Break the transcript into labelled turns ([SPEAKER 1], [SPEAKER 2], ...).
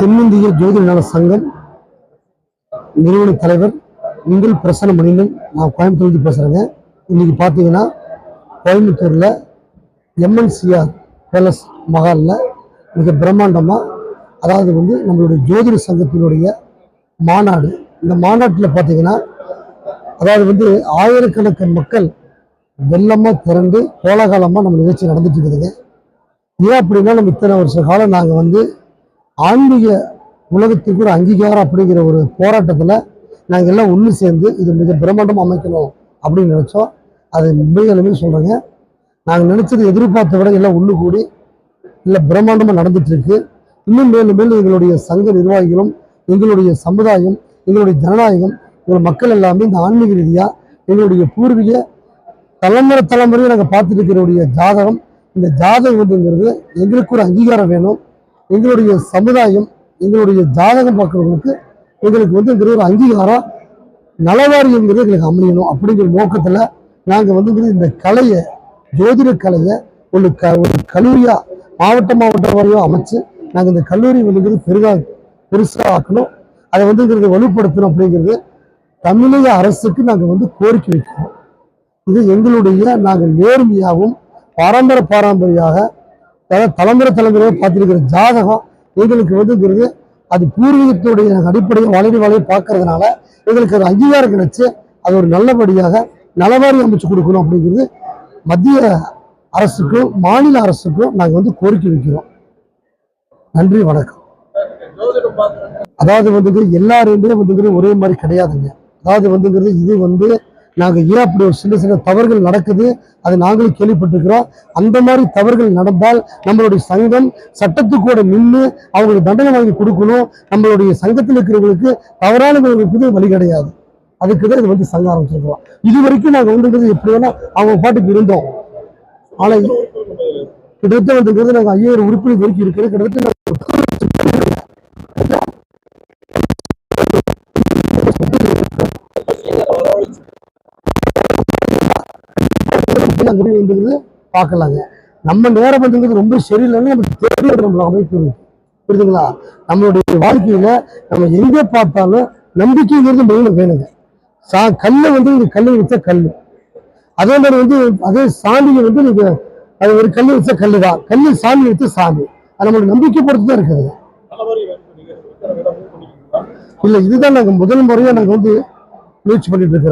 [SPEAKER 1] தென்னிந்திய ஜோதிட நல சங்கம் நிறுவன தலைவர் உங்கள் பிரசன்ன மணியன். நான் கோயம்புத்தூர்லேருந்து பேசுகிறேங்க. இன்னைக்கு பார்த்தீங்கன்னா கோயம்புத்தூரில் எம்என்சிஆர் பேலஸ் மஹாலில் மிக பிரம்மாண்டமாக, அதாவது நம்மளுடைய ஜோதிட சங்கத்தினுடைய மாநாடு. இந்த மாநாட்டில் பார்த்தீங்கன்னா அதாவது ஆயிரக்கணக்கான மக்கள் வெள்ளமாக திரண்டு கோலாகலமாக நம்ம நிகழ்ச்சி நடந்துட்டு இருக்குதுங்க. ஏன் அப்படின்னா, நம்ம இத்தனை வருஷ காலம் நாங்கள் ஆன்மீக உலகத்துக்கு ஒரு அங்கீகாரம் அப்படிங்கிற ஒரு போராட்டத்தில் நாங்கள் எல்லாம் ஒன்று சேர்ந்து இது மிக பிரம்மாண்டமாக அமைக்கணும் அப்படின்னு நினச்சோம். அது உண்மையாலுமே சொல்கிறேங்க, நாங்கள் நினச்சது எதிர்பார்த்த விட எல்லாம் ஒன்று கூடி இல்லை பிரம்மாண்டமாக நடந்துட்டு இருக்கு. இன்னும் மேலும் மேலும் எங்களுடைய சங்க நிர்வாகிகளும் எங்களுடைய சமுதாயம், எங்களுடைய ஜனநாயகம், எங்கள் மக்கள் எல்லாமே இந்த ஆன்மீக ரீதியாக எங்களுடைய பூர்வீக தலைமுறையை நாங்கள் பார்த்துட்டு இருக்கிற ஜாதகம், இந்த ஜாதகங்கிறது எங்களுக்கு ஒரு அங்கீகாரம் வேணும். எங்களுடைய சமுதாயம், எங்களுடைய ஜாதகம் பார்க்குறவங்களுக்கு எங்களுக்கு ஒரு அங்கீகாரம் நலவாரியங்கிறது எங்களுக்கு அமையணும் அப்படிங்கிற நோக்கத்தில் நாங்கள் இந்த கலையை, ஜோதிட கலையை ஒரு கல்லூரியாக மாவட்ட வரையும் அமைச்சு நாங்கள் இந்த கல்லூரி பெருசாக ஆக்கணும். அதை வலுப்படுத்தணும் அப்படிங்கிறது தமிழக அரசுக்கு நாங்கள் கோரிக்கை வைக்கிறோம். இது எங்களுடைய நாங்கள் நேர்மையாகவும் பாரம்பரியாக தலைமுறையாக பார்த்துருக்கிற ஜாதகம் எங்களுக்கு அது பூர்வீகத்துடைய அடிப்படையில் வளைய பார்க்கறதுனால எங்களுக்கு அது அங்கீகாரம் கிடைச்சு அது ஒரு நல்லபடியாக நலவாரி அமைச்சு கொடுக்கணும் அப்படிங்கிறது மத்திய அரசுக்கும் மாநில அரசுக்கும் நாங்கள் கோரிக்கை வைக்கிறோம். நன்றி, வணக்கம். அதாவது எல்லாருமே ஒரே மாதிரி கிடையாதுங்க. அதாவது இது நாங்கள் ஏன் அப்படி ஒரு சின்ன தவறுகள் நடக்குது, அது நாங்களும் கேள்விப்பட்டிருக்கிறோம். அந்த மாதிரி தவறுகள் நடந்தால் நம்மளுடைய சங்கம் சட்டத்துக்கூட நின்று அவங்களுக்கு தண்டனை வாங்கி கொடுக்கணும். நம்மளுடைய சங்கத்தில் இருக்கிறவங்களுக்கு தவறானவர்களுக்கு வழி கிடையாது. அதுக்கு தான் இது சங்கம் ஆரம்பிச்சிருக்கிறோம். இது வரைக்கும் நாங்கள் எப்படி வேணா அவங்க பாட்டுக்கு இருந்தோம். ஆனால் கிட்டத்தட்ட நாங்கள் 5000 உறுப்பினர் வரைக்கும் இருக்கிறது. கிட்டத்தட்ட பார்க்கலாங்க. நம்ம நேரம் ரொம்ப சரியில்லைன்னு நமக்கு தெரியல. நம்ம அமைப்பு புரியுதுங்களா? நம்மளுடைய வாழ்க்கையில நம்ம எங்கே பார்த்தாலும் நம்பிக்கைங்கிறது மெயின வேணுங்க. கல்லை நீங்க கல்லை வச்ச கல், அதே மாதிரி அதே சாமியை நீங்க அது ஒரு கல் வச்ச கல்லு தான். கல்லு சாமி வச்ச சாமி, அது நம்மளுடைய நம்பிக்கை பொறுத்து தான் இருக்குது. இல்லை, இதுதான் நாங்கள் முதல் முறையா நாங்கள் முயற்சி பண்ணிட்டு இருக்கிறோம்.